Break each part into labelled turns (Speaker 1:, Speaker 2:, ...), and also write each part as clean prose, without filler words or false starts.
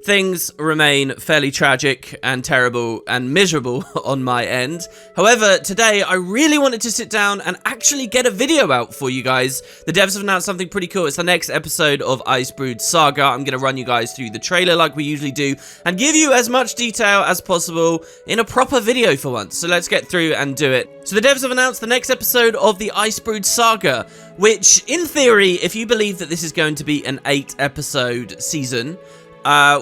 Speaker 1: Things remain fairly tragic and terrible and miserable on my end. However, today I really wanted to sit down and actually get a video out for you guys. The devs have announced something pretty cool. It's the next episode of Icebrood Saga. I'm going to run you guys through the trailer like we usually do and give you as much detail as possible in a proper video for once. So let's get through and do it. So the devs have announced the next episode of the Icebrood Saga, which in theory, if you believe that this is going to be an 8-episode season,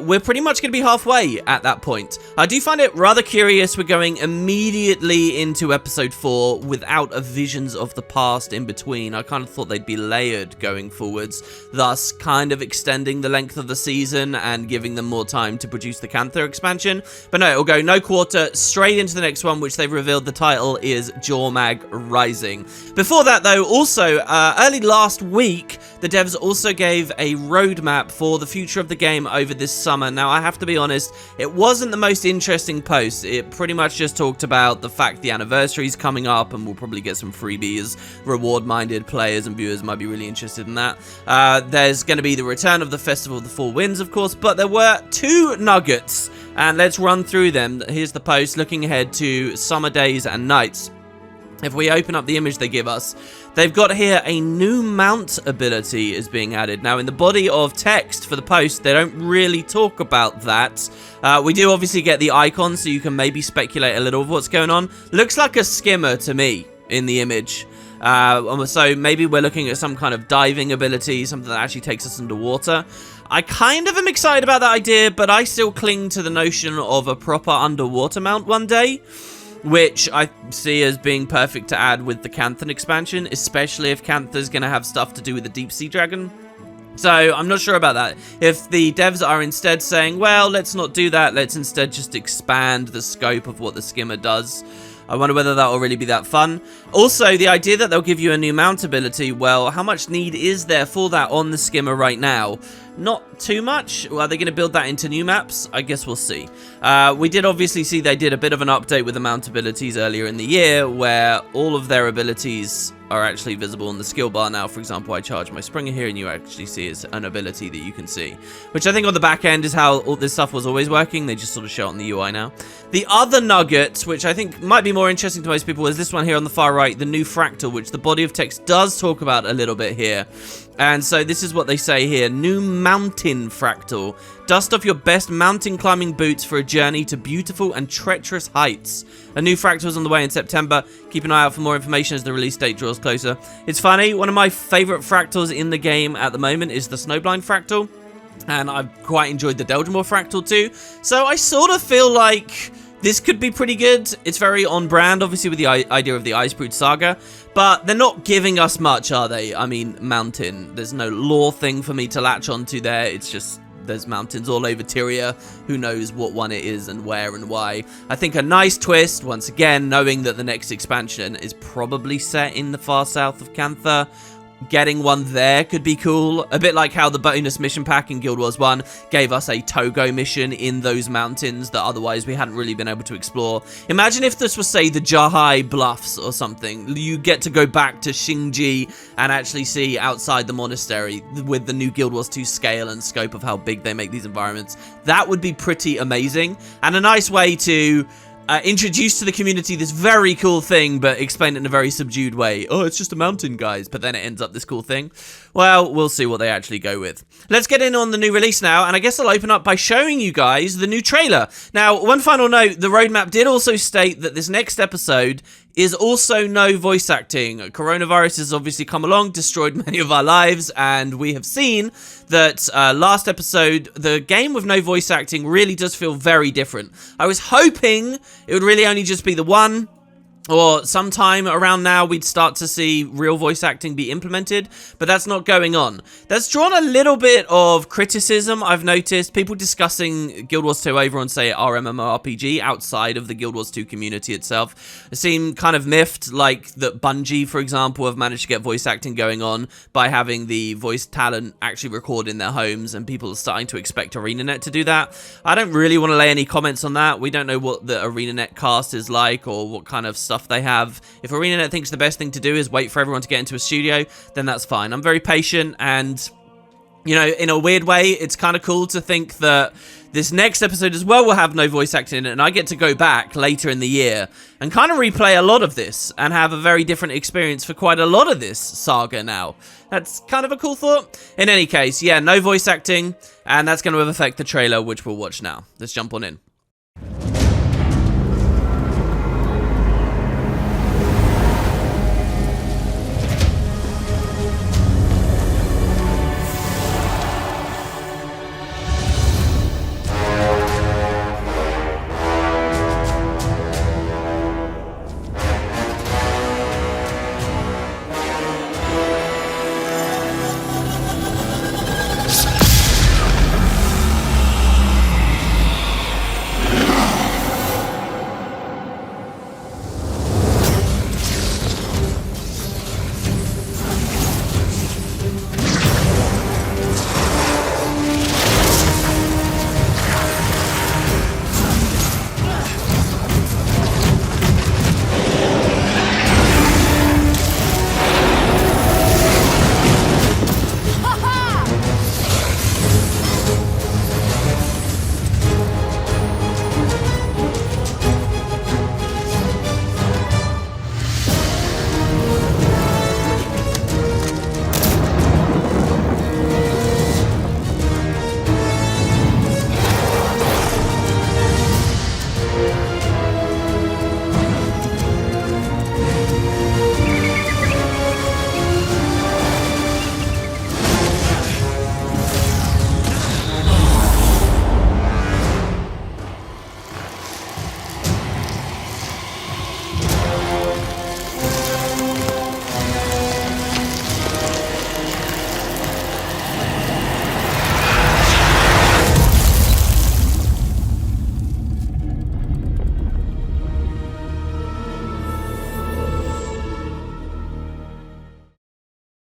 Speaker 1: we're pretty much going to be halfway at that point. I do find it rather curious we're going immediately into episode 4 without a visions of the past in between. I kind of thought they'd be layered going forwards, thus kind of extending the length of the season and giving them more time to produce the Cantha expansion. But no, it'll go no quarter, straight into the next one, which they've revealed the title is Jormag Rising. Before that though, also, early last week, the devs also gave a roadmap for the future of the game over this summer. Now, I have to be honest, it wasn't the most interesting post. It pretty much just talked about the fact the anniversary is coming up and we'll probably get some freebies. Reward-minded players and viewers might be really interested in that. There's going to be the return of the Festival of the Four Winds, of course, but there were 2 nuggets, and let's run through them. Here's the post looking ahead to summer days and nights. If we open up the image they give us, they've got here a new mount ability is being added. Now, in the body of text for the post, they don't really talk about that. We do obviously get the icon, so you can maybe speculate a little of what's going on. Looks like a skimmer to me in the image. So maybe we're looking at some kind of diving ability, something that actually takes us underwater. I kind of am excited about that idea, but I still cling to the notion of a proper underwater mount one day, which I see as being perfect to add with the Cantha expansion, especially if Cantha's going to have stuff to do with the deep sea dragon. So I'm not sure about that. If the devs are instead saying, well, let's not do that, let's instead just expand the scope of what the skimmer does, I wonder whether that will really be that fun. Also, the idea that they'll give you a new mount ability, well, how much need is there for that on the skimmer right now? Not too much. Are they going to build that into new maps? I guess we'll see. We did obviously see they did a bit of an update with the mount abilities earlier in the year, where all of their abilities are actually visible in the skill bar now. For example, I charge my Springer here, and you actually see it's an ability that you can see, which I think on the back end is how all this stuff was always working. They just sort of show it on the UI now. The other nugget, which I think might be more interesting to most people, is this one here on the far right, the new fractal, which the body of text does talk about a little bit here. And so this is what they say here. New mountain fractal. Dust off your best mountain climbing boots for a journey to beautiful and treacherous heights. A new fractal is on the way in September. Keep an eye out for more information as the release date draws closer. It's funny, one of my favorite fractals in the game at the moment is the Snowblind fractal. And I've quite enjoyed the Deldrimore fractal too. So I sort of feel like this could be pretty good. It's very on brand, obviously, with the idea of the Icebrood Saga. But they're not giving us much, are they? I mean, mountain. There's no lore thing for me to latch onto there. It's just there's mountains all over Tyria. Who knows what one it is and where and why. I think a nice twist, once again, knowing that the next expansion is probably set in the far south of Cantha. Getting one there could be cool. A bit like how the bonus mission pack in Guild Wars 1 gave us a Togo mission in those mountains that otherwise we hadn't really been able to explore. Imagine if this was, say, the Jahai Bluffs or something. You get to go back to Xingji and actually see outside the monastery with the new Guild Wars 2 scale and scope of how big they make these environments. That would be pretty amazing and a nice way to introduce to the community this very cool thing, but explain it in a very subdued way. Oh, it's just a mountain, guys. But then it ends up this cool thing. Well, we'll see what they actually go with. Let's get in on the new release now, and I guess I'll open up by showing you guys the new trailer. Now, one final note, the roadmap did also state that this next episode is also no voice acting. Coronavirus has obviously come along, destroyed many of our lives, and we have seen that last episode, the game with no voice acting really does feel very different. I was hoping it would really only just be the one, or sometime around now we'd start to see real voice acting be implemented, but that's not going on. That's drawn a little bit of criticism, I've noticed. People discussing Guild Wars 2 over on, say, our MMORPG outside of the Guild Wars 2 community itself seem kind of miffed, like that Bungie, for example, have managed to get voice acting going on by having the voice talent actually record in their homes, and people are starting to expect ArenaNet to do that. I don't really want to lay any comments on that. We don't know what the ArenaNet cast is like or what kind of stuff they have. If ArenaNet thinks the best thing to do is wait for everyone to get into a studio, then that's fine. I'm very patient, and You know, in a weird way, it's kind of cool to think that this next episode as well will have no voice acting in it, and I get to go back later in the year and kind of replay a lot of this and have a very different experience for quite a lot of this saga now. That's kind of a cool thought. In any case, yeah, no voice acting, and that's going to affect the trailer, which we'll watch now. Let's jump on in.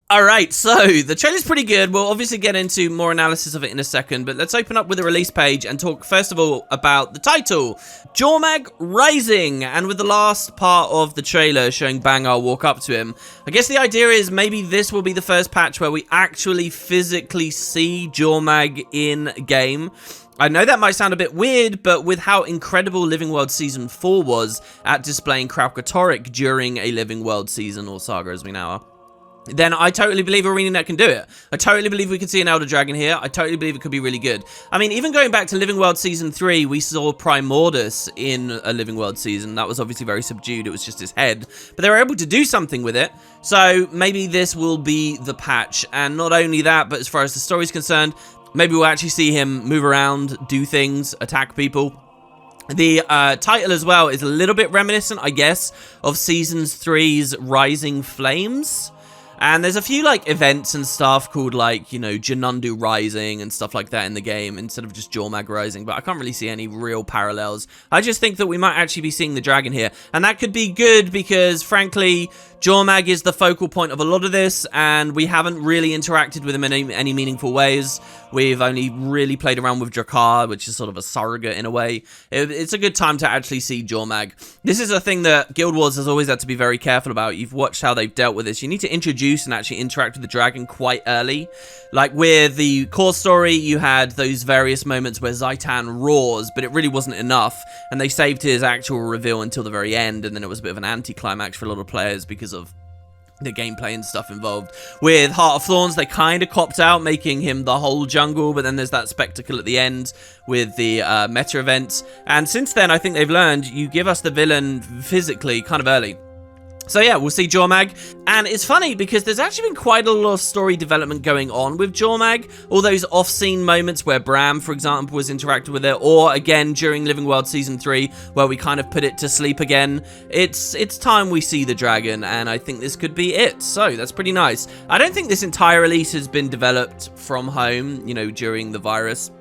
Speaker 1: Alright, so the trailer's pretty good. We'll obviously get into more analysis of it in a second, but let's open up with the release page and talk first of all about the title, Jormag Rising, and with the last part of the trailer showing Bangar walk up to him. I guess the idea is maybe this will be the first patch where we actually physically see Jormag in game. I know that might sound a bit weird, but with how incredible Living World Season 4 was at displaying Kralkatorrik during a Living World season or saga as we now are, then I totally believe ArenaNet can do it. I totally believe we could see an Elder Dragon here. I totally believe it could be really good. I mean, even going back to Living World Season 3, we saw Primordus in a Living World season. That was obviously very subdued. It was just his head. But they were able to do something with it. So maybe this will be the patch. And not only that, but as far as the story's concerned, maybe we'll actually see him move around, do things, attack people. The title as well is a little bit reminiscent, I guess, of Season 3's Rising Flames. And there's a few, like, events and stuff called, like, you know, Janundu Rising and stuff like that in the game instead of just Jormag Rising, but I can't really see any real parallels. I just think that we might actually be seeing the dragon here, and that could be good because, frankly, Jormag is the focal point of a lot of this, and we haven't really interacted with him in any meaningful ways. We've only really played around with Drakar, which is sort of a surrogate in a way. It's a good time to actually see Jormag. This is a thing that Guild Wars has always had to be very careful about. You've watched how they've dealt with this. You need to introduce and actually interact with the dragon quite early. Like with the core story, you had those various moments where Zaitan roars, but it really wasn't enough, and they saved his actual reveal until the very end, and then it was a bit of an anti-climax for a lot of players because of the gameplay and stuff involved. With Heart of Thorns, they kind of copped out, making him the whole jungle, but then there's that spectacle at the end with the meta events. And since then, I think they've learned you give us the villain physically kind of early. So yeah, we'll see Jormag, and it's funny because there's actually been quite a lot of story development going on with Jormag. All those off-scene moments where Bram, for example, was interacting with it, or again during Living World Season 3, where we kind of put it to sleep again. It's time we see the dragon, and I think this could be it. So that's pretty nice. I don't think this entire release has been developed from home, you know, during the virus.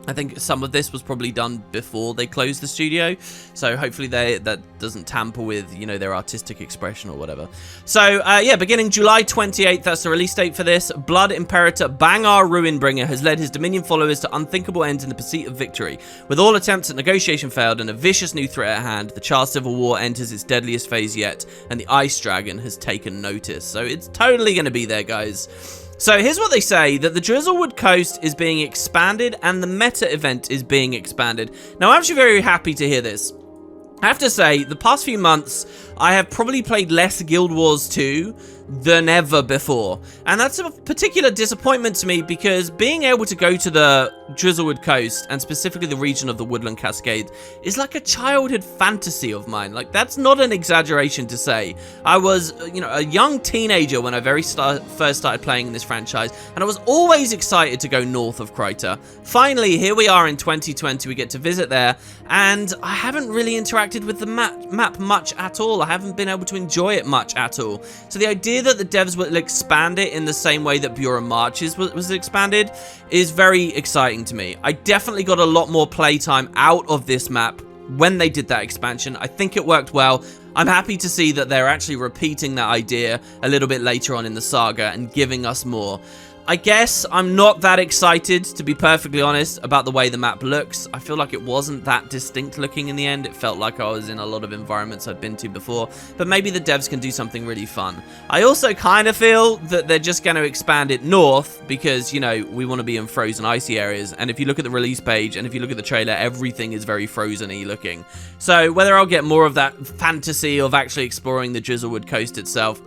Speaker 1: I think some of this was probably done before they closed the studio, so hopefully that doesn't tamper with, you know, their artistic expression or whatever. So, yeah, beginning July 28th, that's the release date for this. Blood Imperator Bangar Ruinbringer has led his Dominion followers to unthinkable ends in the pursuit of victory. With all attempts at negotiation failed and a vicious new threat at hand, the Charred Civil War enters its deadliest phase yet, and the Ice Dragon has taken notice. So it's totally going to be there, guys. So here's what they say, that the Drizzlewood Coast is being expanded and the meta event is being expanded. Now, I'm actually very happy to hear this. I have to say, the past few months, I have probably played less Guild Wars 2 than ever before. And that's a particular disappointment to me, because being able to go to the Drizzlewood Coast, and specifically the region of the Woodland Cascade, is like a childhood fantasy of mine. Like, that's not an exaggeration to say. I was, a young teenager when I first started playing in this franchise, and I was always excited to go north of Kryta. Finally, here we are in 2020, we get to visit there, and I haven't really interacted with the map much at all. I haven't been able to enjoy it much at all. So the idea that the devs will expand it in the same way that Bureau Marches was expanded is very exciting to me. I definitely got a lot more playtime out of this map when they did that expansion. I think it worked well. I'm happy to see that they're actually repeating that idea a little bit later on in the saga and giving us more. I guess I'm not that excited, to be perfectly honest, about the way the map looks. I feel like it wasn't that distinct looking in the end. It felt like I was in a lot of environments I'd been to before, but maybe the devs can do something really fun. I also kind of feel that they're just going to expand it north because, we want to be in frozen icy areas, and if you look at the release page and if you look at the trailer, everything is very frozen-y looking. So whether I'll get more of that fantasy of actually exploring the Drizzlewood Coast itself,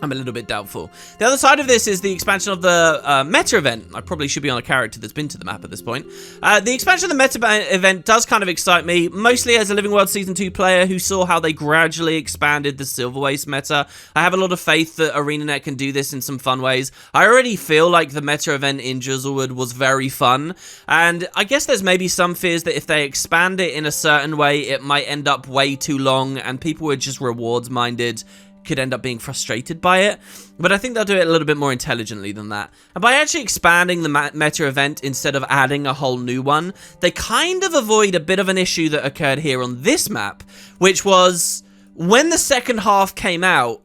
Speaker 1: I'm a little bit doubtful. The other side of this is the expansion of the meta event. I probably should be on a character that's been to the map at this point. The expansion of the meta event does kind of excite me, mostly as a Living World Season 2 player who saw how they gradually expanded the Silver Waste meta. I have a lot of faith that ArenaNet can do this in some fun ways. I already feel like the meta event in Drizzlewood was very fun, and I guess there's maybe some fears that if they expand it in a certain way, it might end up way too long, and people who are just rewards-minded could end up being frustrated by it, but I think they'll do it a little bit more intelligently than that. And by actually expanding the meta event instead of adding a whole new one, they kind of avoid a bit of an issue that occurred here on this map, which was when the second half came out,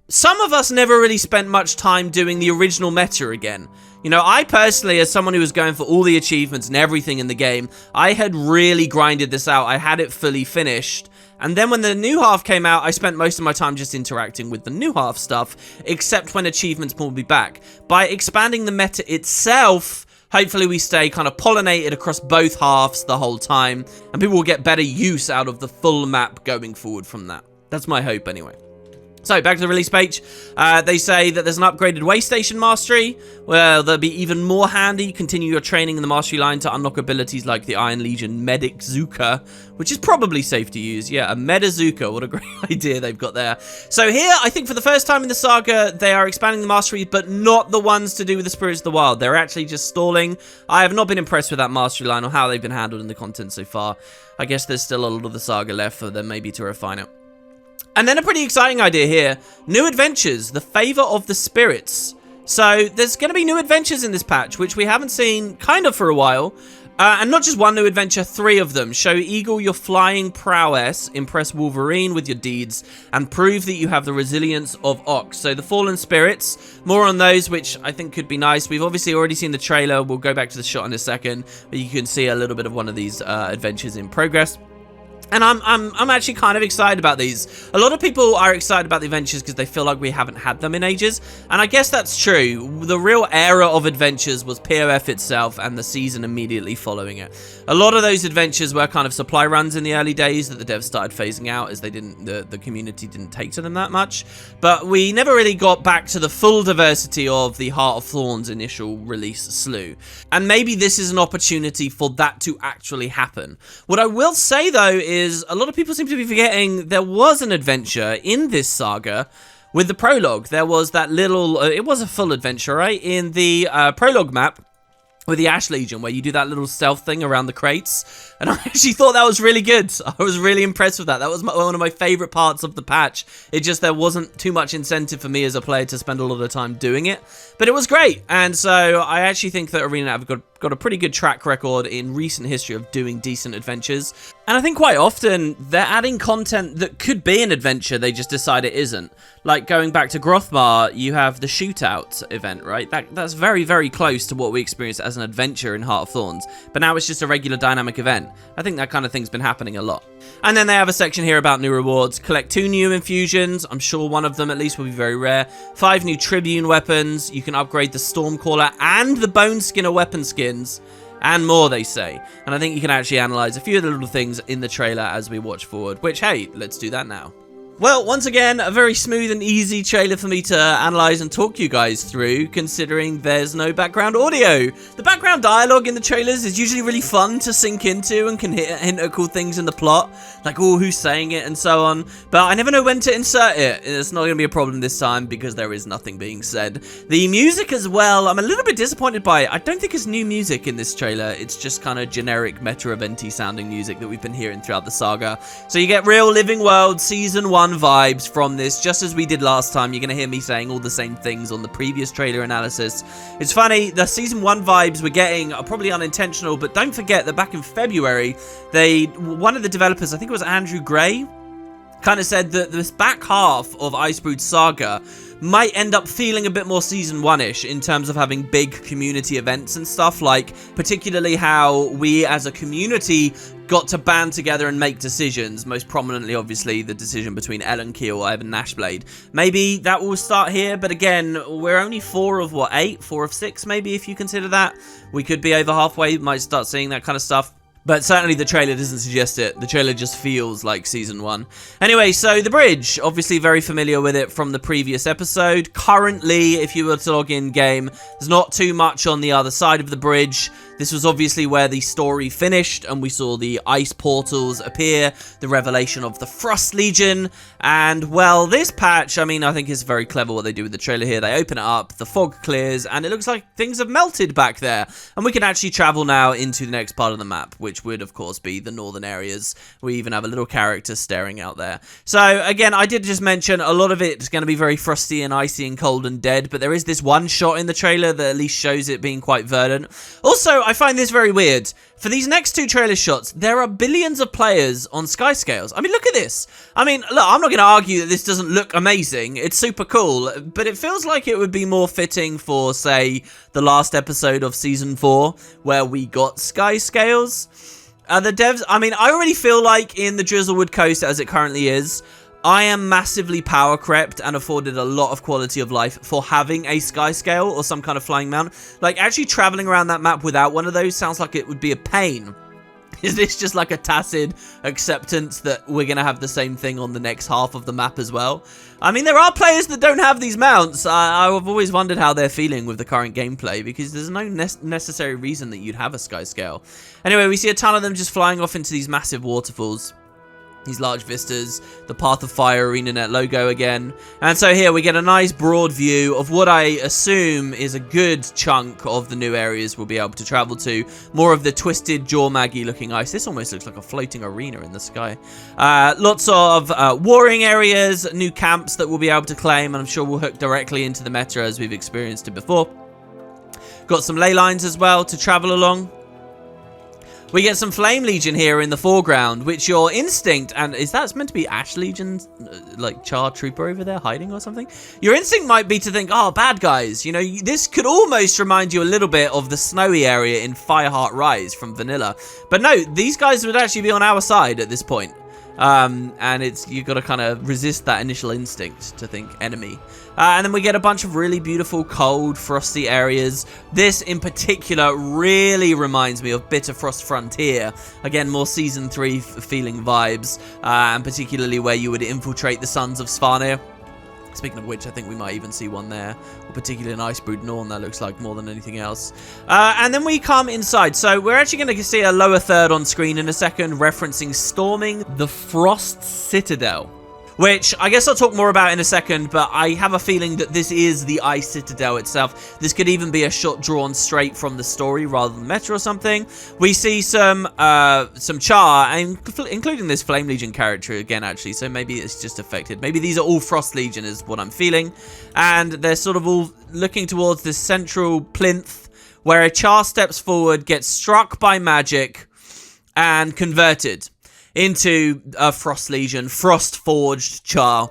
Speaker 1: some of us never really spent much time doing the original meta again. I personally, as someone who was going for all the achievements and everything in the game, I had really grinded this out. I had it fully finished. And then when the new half came out, I spent most of my time just interacting with the new half stuff, except when achievements pulled me back. By expanding the meta itself, hopefully we stay kind of pollinated across both halves the whole time, and people will get better use out of the full map going forward from that. That's my hope anyway. So, back to the release page. They say that there's an upgraded way station mastery, where they'll be even more handy. Continue your training in the mastery line to unlock abilities like the Iron Legion Medic Zuka, which is probably safe to use. Yeah, a Meta Zuka. What a great idea they've got there. So here, I think for the first time in the saga, they are expanding the mastery, but not the ones to do with the Spirits of the Wild. They're actually just stalling. I have not been impressed with that mastery line or how they've been handled in the content so far. I guess there's still a lot of the saga left for them maybe to refine it. And then a pretty exciting idea here. New adventures, the favor of the spirits. So there's going to be new adventures in this patch, which we haven't seen kind of for a while. And not just one new adventure, 3 of them. Show Eagle your flying prowess, impress Wolverine with your deeds, and prove that you have the resilience of Ox. So the fallen spirits, more on those, which I think could be nice. We've obviously already seen the trailer. We'll go back to the shot in a second, but you can see a little bit of one of these adventures in progress. And I'm actually kind of excited about these. A lot of people are excited about the adventures because they feel like we haven't had them in ages. And I guess that's true. The real era of adventures was POF itself and the season immediately following it. A lot of those adventures were kind of supply runs in the early days that the devs started phasing out as they the community didn't take to them that much. But we never really got back to the full diversity of the Heart of Thorns initial release slew. And maybe this is an opportunity for that to actually happen. What I will say though is a lot of people seem to be forgetting there was an adventure in this saga with the prologue. There was that little, it was a full adventure, right? In the prologue map with the Ash Legion, where you do that little stealth thing around the crates. And I actually thought that was really good. I was really impressed with that. That was one of my favorite parts of the patch. It just, there wasn't too much incentive for me as a player to spend a lot of time doing it. But it was great. And so I actually think that ArenaNet have got got a pretty good track record in recent history of doing decent adventures. And I think quite often they're adding content that could be an adventure, they just decide it isn't. Like going back to Grothmar, you have the shootout event, right? That's very, very close to what we experienced as an adventure in Heart of Thorns. But now it's just a regular dynamic event. I think that kind of thing's been happening a lot. And then they have a section here about new rewards. Collect 2 new infusions. I'm sure one of them at least will be very rare. 5 new Tribune weapons. You can upgrade the Stormcaller and the Bone Skinner weapon skins. And more, they say. And I think you can actually analyze a few of the little things in the trailer as we watch forward. Which, hey, let's do that now. Well, once again, a very smooth and easy trailer for me to analyze and talk you guys through, considering there's no background audio. The background dialogue in the trailers is usually really fun to sink into and can hint at cool things in the plot, like, oh, who's saying it and so on, but I never know when to insert it. It's not going to be a problem this time because there is nothing being said. The music as well, I'm a little bit disappointed by it. I don't think it's new music in this trailer. It's just kind of generic meta-eventy sounding music that we've been hearing throughout the saga. So you get real Living World Season 1 vibes from this, just as we did last time. You're going to hear me saying all the same things on the previous trailer analysis. It's funny, the Season 1 vibes we're getting are probably unintentional, but don't forget that back in February, one of the developers, I think it was Andrew Gray, kind of said that this back half of Icebrood Saga might end up feeling a bit more Season 1-ish in terms of having big community events and stuff, like particularly how we as a community got to band together and make decisions, most prominently obviously the decision between Ellenkeel over Nashblade. Maybe that will start here, but again, we're only 4 of what, 8? 4 of 6 maybe, if you consider that. We could be over halfway, might start seeing that kind of stuff. But certainly the trailer doesn't suggest it. The trailer just feels like Season 1. Anyway, so the bridge. Obviously very familiar with it from the previous episode. Currently, if you were to log in game, there's not too much on the other side of the bridge. This was obviously where the story finished, and we saw the ice portals appear, the revelation of the Frost Legion, and, well, this patch, I mean, I think it's very clever what they do with the trailer here. They open it up, the fog clears, and it looks like things have melted back there, and we can actually travel now into the next part of the map, which would, of course, be the northern areas. We even have a little character staring out there. So, again, I did just mention a lot of it is going to be very frosty and icy and cold and dead, but there is this one shot in the trailer that at least shows it being quite verdant. Also, I find this very weird. For these next 2 trailer shots, there are billions of players on sky scales. I mean, look at this. I mean, look, I'm not going to argue that this doesn't look amazing. It's super cool, but it feels like it would be more fitting for, say, the last episode of Season 4, where we got sky scales. The devs, I mean, I already feel like in the Drizzlewood Coast, as it currently is, I am massively power crept and afforded a lot of quality of life for having a sky scale or some kind of flying mount. Like, actually traveling around that map without one of those sounds like it would be a pain. Is this just like a tacit acceptance that we're going to have the same thing on the next half of the map as well? I mean, there are players that don't have these mounts. I've always wondered how they're feeling with the current gameplay, because there's no necessary reason that you'd have a sky scale. Anyway, we see a ton of them just flying off into these massive waterfalls. These large vistas, the Path of Fire ArenaNet logo again. And so here we get a nice broad view of what I assume is a good chunk of the new areas we'll be able to travel to. More of the twisted Jormaggy looking ice. This almost looks like a floating arena in the sky. Lots of warring areas, new camps that we'll be able to claim, and I'm sure we'll hook directly into the meta as we've experienced it before. Got some ley lines as well to travel along. We get some Flame Legion here in the foreground, which your instinct, and is that meant to be Ash Legion, like Char Trooper over there hiding or something? Your instinct might be to think, oh, bad guys. You know, this could almost remind you a little bit of the snowy area in Fireheart Rise from Vanilla. But no, these guys would actually be on our side at this point. And you've got to kind of resist that initial instinct to think enemy. And then we get a bunch of really beautiful, cold, frosty areas. This, in particular, really reminds me of Bitterfrost Frontier. Again, more Season 3 feeling vibes, and particularly where you would infiltrate the Sons of Svanir. Speaking of which, I think we might even see one there, or particularly an Icebrood Norn, that looks like more than anything else. And then we come inside. So we're actually going to see a lower third on screen in a second, referencing storming the Frost Citadel. Which I guess I'll talk more about in a second, but I have a feeling that this is the Ice Citadel itself. This could even be a shot drawn straight from the story rather than meta or something. We see some Char, including this Flame Legion character again, actually, so maybe it's just affected. Maybe these are all Frost Legion is what I'm feeling, and they're sort of all looking towards this central plinth where a char steps forward, gets struck by magic, and converted into a Frost Legion, Frost-forged char.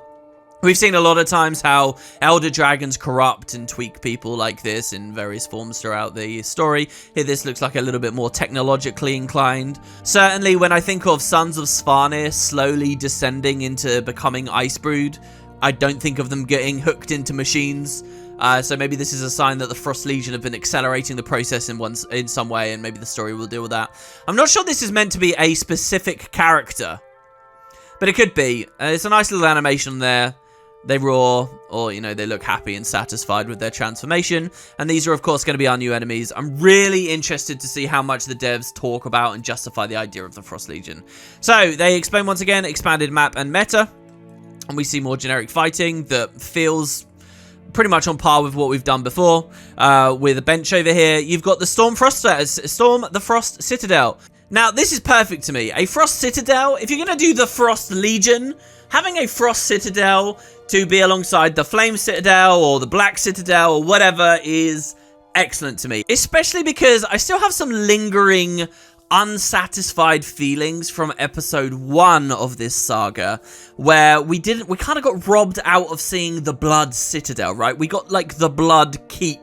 Speaker 1: We've seen a lot of times how Elder Dragons corrupt and tweak people like this in various forms throughout the story. Here, this looks like a little bit more technologically inclined. Certainly, when I think of Sons of Svarnir slowly descending into becoming Icebrood, I don't think of them getting hooked into machines. So maybe this is a sign that the Frost Legion have been accelerating the process in some way, and maybe the story will deal with that. I'm not sure this is meant to be a specific character, but it could be. It's a nice little animation there. They roar, or, you know, they look happy and satisfied with their transformation. And these are, of course, going to be our new enemies. I'm really interested to see how much the devs talk about and justify the idea of the Frost Legion. So, they explain once again, expanded map and meta. And we see more generic fighting that feels pretty much on par with what we've done before. With a bench over here, you've got the Storm the Frost Citadel. Now, this is perfect to me. A Frost Citadel, if you're going to do the Frost Legion, having a Frost Citadel to be alongside the Flame Citadel or the Black Citadel or whatever is excellent to me. Especially because I still have some lingering unsatisfied feelings from episode 1 of this saga, where we kind of got robbed out of seeing the Blood Citadel, right? We got like the Blood Keep.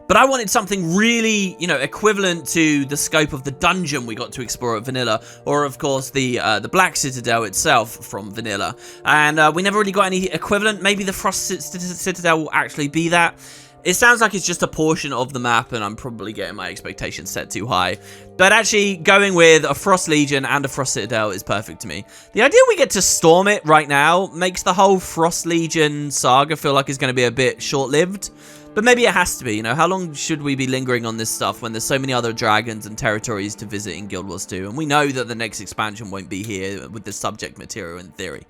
Speaker 1: But I wanted something really, you know, equivalent to the scope of the dungeon we got to explore at Vanilla, or of course the Black Citadel itself from Vanilla. And we never really got any equivalent. Maybe the Frost Citadel will actually be that. It sounds like it's just a portion of the map, and I'm probably getting my expectations set too high. But actually, going with a Frost Legion and a Frost Citadel is perfect to me. The idea we get to storm it right now makes the whole Frost Legion saga feel like it's going to be a bit short-lived. But maybe it has to be, you know. How long should we be lingering on this stuff when there's so many other dragons and territories to visit in Guild Wars 2? And we know that the next expansion won't be here with the subject material in theory.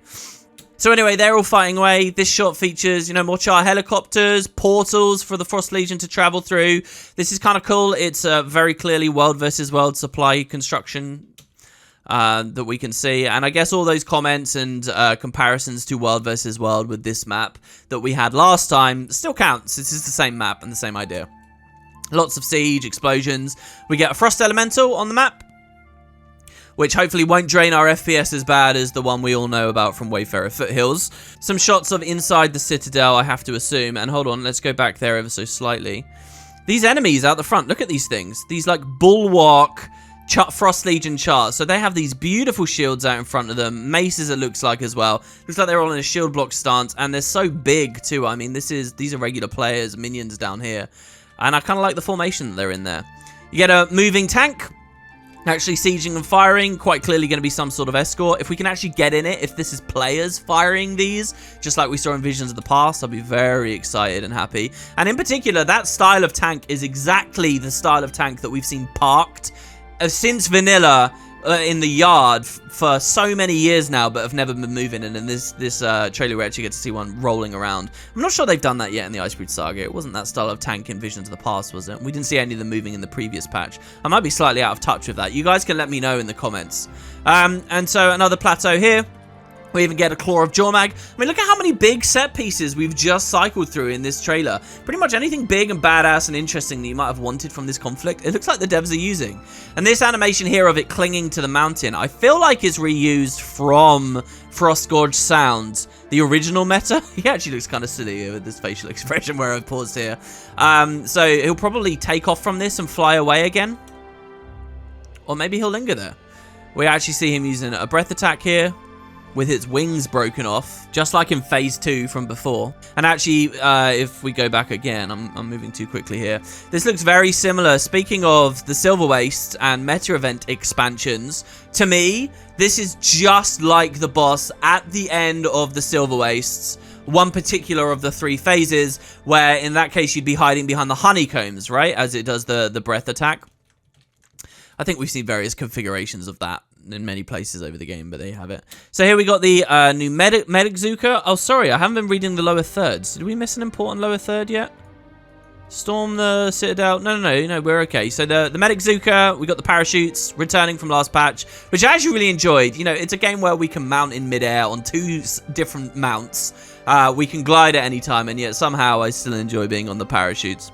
Speaker 1: So anyway, they're all fighting away. This shot features, you know, more char helicopters, portals for the Frost Legion to travel through. This is kind of cool. It's very clearly world versus world supply construction that we can see. And I guess all those comments and comparisons to world versus world with this map that we had last time still counts. This is the same map and the same idea. Lots of siege, explosions. We get a Frost Elemental on the map, which hopefully won't drain our FPS as bad as the one we all know about from Wayfarer Foothills. Some shots of inside the Citadel, I have to assume. And hold on, let's go back there ever so slightly. These enemies out the front, look at these things. These, like, bulwark Frost Legion charts. So they have these beautiful shields out in front of them. Maces, it looks like, as well. Looks like they're all in a shield block stance. And they're so big, too. I mean, these are regular players, minions down here. And I kind of like the formation that they're in there. You get a moving tank. Actually sieging and firing, quite clearly going to be some sort of escort. If we can actually get in it, if this is players firing these, just like we saw in Visions of the Past, I'll be very excited and happy. And in particular, that style of tank is exactly the style of tank that we've seen parked since Vanilla in the yard for so many years now, but have never been moving. And in this trailer, we actually get to see one rolling around. I'm not sure they've done that yet in the Icebrood Saga. It wasn't that style of tank in Visions of the Past, was it? We didn't see any of them moving in the previous patch. I might be slightly out of touch with that. You guys can let me know in the comments. And so another plateau here. We even get a Claw of Jormag. I mean, look at how many big set pieces we've just cycled through in this trailer. Pretty much anything big and badass and interesting that you might have wanted from this conflict, it looks like the devs are using. And this animation here of it clinging to the mountain, I feel like is reused from Frostgorge Sounds, the original meta. He actually looks kind of silly here with this facial expression where I've paused here. So he'll probably take off from this and fly away again. Or maybe he'll linger there. We actually see him using a breath attack here, with its wings broken off, just like in Phase 2 from before. And actually, if we go back again, I'm moving too quickly here. This looks very similar. Speaking of the Silver Waste and Meta Event expansions, to me, this is just like the boss at the end of the Silver Wastes. One particular of the 3 phases, where in that case, you'd be hiding behind the honeycombs, right? As it does the breath attack. I think we've seen various configurations of that in many places over the game, but there you have it. So here we got the new Medic Zuka. Oh, sorry, I haven't been reading the lower thirds. Did we miss an important lower third yet? Storm the Citadel. No, we're okay. So the Medic Zuka, we got the parachutes returning from last patch, which I actually really enjoyed. You know, it's a game where we can mount in midair on 2 different mounts. We can glide at any time, and yet somehow I still enjoy being on the parachutes.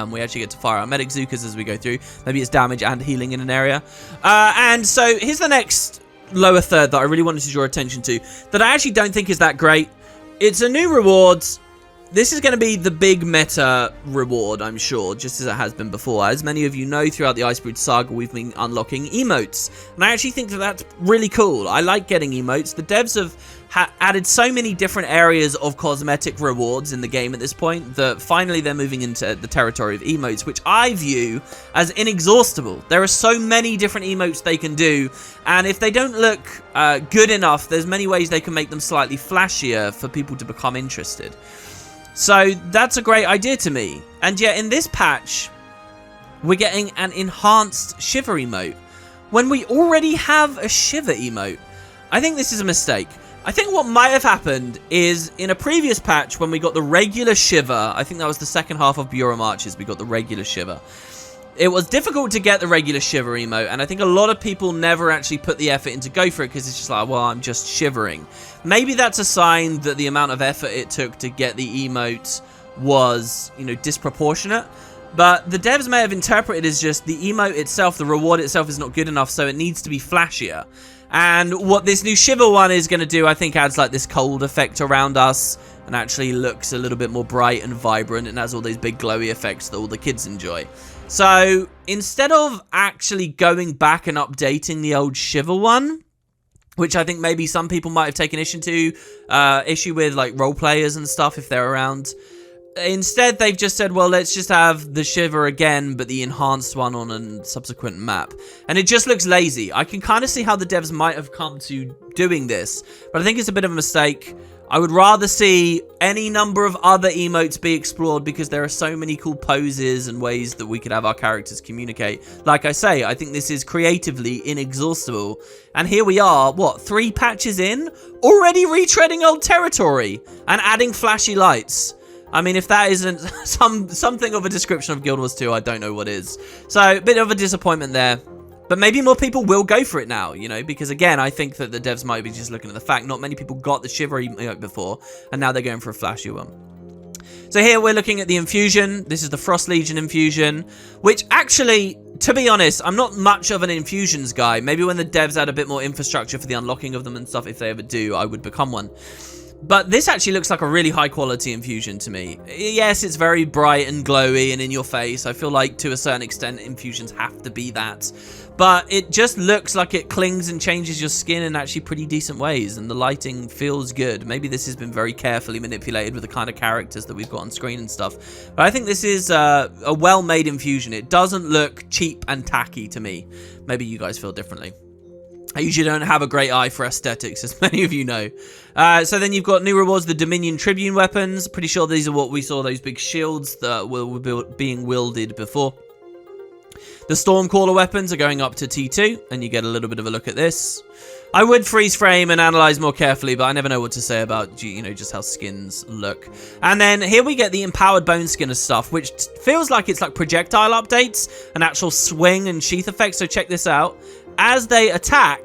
Speaker 1: We actually get to fire our medic Zookas as we go through. Maybe it's damage and healing in an area. And so here's the next lower third that I really wanted to draw attention to, that I actually don't think is that great. It's a new reward. This is going to be the big meta reward, I'm sure, just as it has been before. As many of you know, throughout the Icebrood Saga, we've been unlocking emotes. And I actually think that that's really cool. I like getting emotes. The devs have added so many different areas of cosmetic rewards in the game at this point that finally they're moving into the territory of emotes, which I view as inexhaustible. There are so many different emotes they can do, and if they don't look good enough, there's many ways they can make them slightly flashier for people to become interested. So that's a great idea to me. And yet in this patch, we're getting an enhanced Shiver emote when we already have a Shiver emote. I think this is a mistake. I think what might have happened is in a previous patch when we got the regular Shiver, I think that was the second half of Bureau Marches, we got the regular Shiver. It was difficult to get the regular Shiver emote, and I think a lot of people never actually put the effort in to go for it because it's just like, well, I'm just shivering. Maybe that's a sign that the amount of effort it took to get the emote was, you know, disproportionate. But the devs may have interpreted it as just the emote itself, the reward itself is not good enough, so it needs to be flashier. And what this new Shiver one is going to do, I think, adds like this cold effect around us and actually looks a little bit more bright and vibrant and has all these big glowy effects that all the kids enjoy. So instead of actually going back and updating the old Shiver one, which I think maybe some people might have taken issue with, like role players and stuff if they're around, instead they've just said, well, let's just have the Shiver again, but the enhanced one on a subsequent map. And it just looks lazy. I can kind of see how the devs might have come to doing this, but I think it's a bit of a mistake. I would rather see any number of other emotes be explored because there are so many cool poses and ways that we could have our characters communicate. Like I say, I think this is creatively inexhaustible. And here we are, what, 3 patches in? Already retreading old territory and adding flashy lights. I mean, if that isn't something of a description of Guild Wars 2, I don't know what is. So, a bit of a disappointment there. But maybe more people will go for it now, you know, because again, I think that the devs might be just looking at the fact not many people got the Shiver emote before, and now they're going for a flashy one. So here we're looking at the infusion. This is the Frost Legion infusion, which actually, to be honest, I'm not much of an infusions guy. Maybe when the devs add a bit more infrastructure for the unlocking of them and stuff, if they ever do, I would become one. But this actually looks like a really high quality infusion to me. Yes, it's very bright and glowy and in your face. I feel like to a certain extent infusions have to be that. But it just looks like it clings and changes your skin in actually pretty decent ways. And the lighting feels good. Maybe this has been very carefully manipulated with the kind of characters that we've got on screen and stuff. But I think this is a well-made infusion. It doesn't look cheap and tacky to me. Maybe you guys feel differently. I usually don't have a great eye for aesthetics, as many of you know. So then you've got new rewards, the Dominion Tribune weapons. Pretty sure these are what we saw, those big shields that were being wielded before. The Stormcaller weapons are going up to T2, and you get a little bit of a look at this. I would freeze frame and analyze more carefully, but I never know what to say about, you know, just how skins look. And then here we get the Empowered Bone Skinner stuff, which feels like it's like projectile updates, an actual swing and sheath effect. So check this out. As they attack,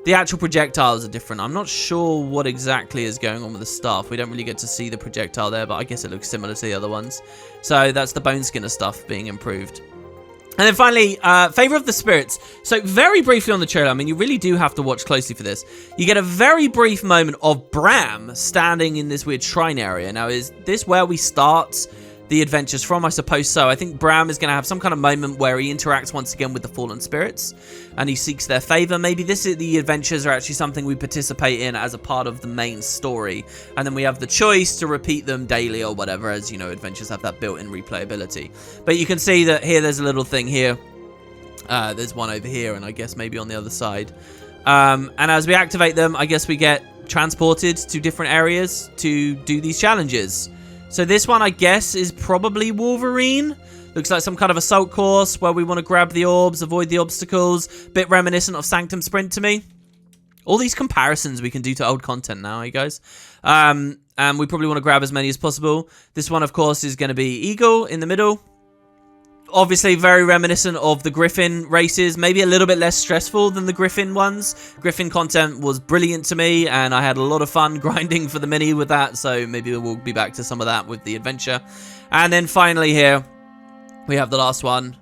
Speaker 1: the actual projectiles are different. I'm not sure what exactly is going on with the stuff. We don't really get to see the projectile there, but I guess it looks similar to the other ones. So that's the Bone Skinner stuff being improved. And then finally, Favor of the Spirits. So very briefly on the trailer, I mean, you really do have to watch closely for this. You get a very brief moment of Bram standing in this weird shrine area. Now, is this where we start the adventures from? I suppose so. I think Bram is going to have some kind of moment where he interacts once again with the fallen spirits and he seeks their favor. Maybe the adventures are actually something we participate in as a part of the main story, and then we have the choice to repeat them daily or whatever, as you know, adventures have that built-in replayability. But you can see that here there's a little thing here, there's one over here, and I guess maybe on the other side, and as we activate them, I guess we get transported to different areas to do these challenges. So this one, I guess, is probably Wolverine. Looks like some kind of assault course where we want to grab the orbs, avoid the obstacles. Bit reminiscent of Sanctum Sprint to me. All these comparisons we can do to old content now, you guys. And we probably want to grab as many as possible. This one, of course, is going to be Eagle in the middle. Obviously, very reminiscent of the Griffin races. Maybe a little bit less stressful than the Griffin ones. Griffin content was brilliant to me, and I had a lot of fun grinding for the mini with that. So maybe we'll be back to some of that with the adventure. And then finally here, We have the last one.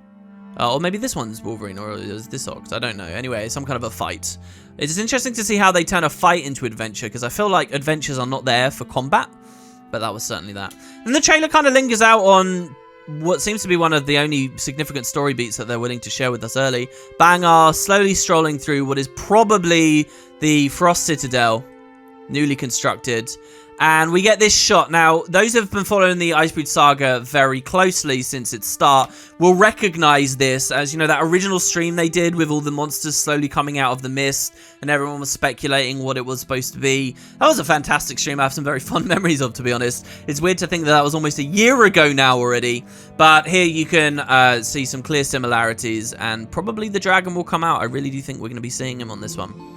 Speaker 1: Or maybe this one's Wolverine, or is this Ox? I don't know. Anyway, some kind of a fight. It's interesting to see how they turn a fight into adventure, because I feel like adventures are not there for combat. But that was certainly that. And the trailer kind of lingers out on what seems to be one of the only significant story beats that they're willing to share with us early. Bangar slowly strolling through what is probably the Frost Citadel, newly constructed. And we get this shot. Now, those who have been following the Icebreed saga very closely since its start will recognize this as, you know, that original stream they did with all the monsters slowly coming out of the mist and everyone was speculating what it was supposed to be. That was a fantastic stream I have some very fond memories of, to be honest. It's weird to think that that was almost a year ago now already. But here you can see some clear similarities, and probably the dragon will come out. I really do think we're going to be seeing him on this one.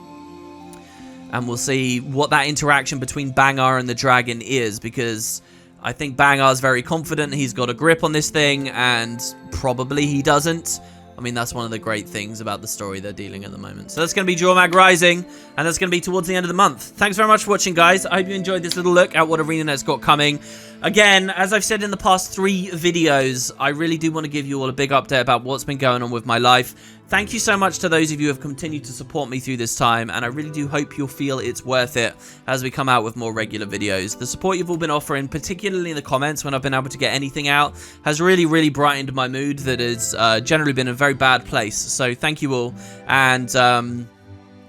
Speaker 1: And we'll see what that interaction between Bangar and the dragon is, because I think Bangar's very confident he's got a grip on this thing, and probably he doesn't. I mean, that's one of the great things about the story they're dealing at the moment. So that's going to be Jormag Rising, and that's going to be towards the end of the month. Thanks very much for watching, guys. I hope you enjoyed this little look at what ArenaNet's got coming. Again, as I've said in the past 3 videos, I really do want to give you all a big update about what's been going on with my life. Thank you so much to those of you who have continued to support me through this time, and I really do hope you'll feel it's worth it as we come out with more regular videos. The support you've all been offering, particularly in the comments when I've been able to get anything out, has really, really brightened my mood that has generally been in a very bad place. So thank you all, and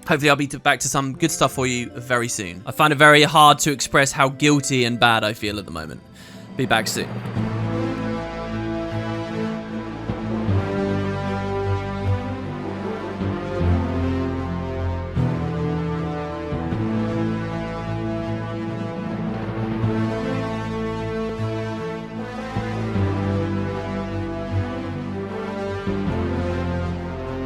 Speaker 1: hopefully I'll be back to some good stuff for you very soon. I find it very hard to express how guilty and bad I feel at the moment. Be back soon.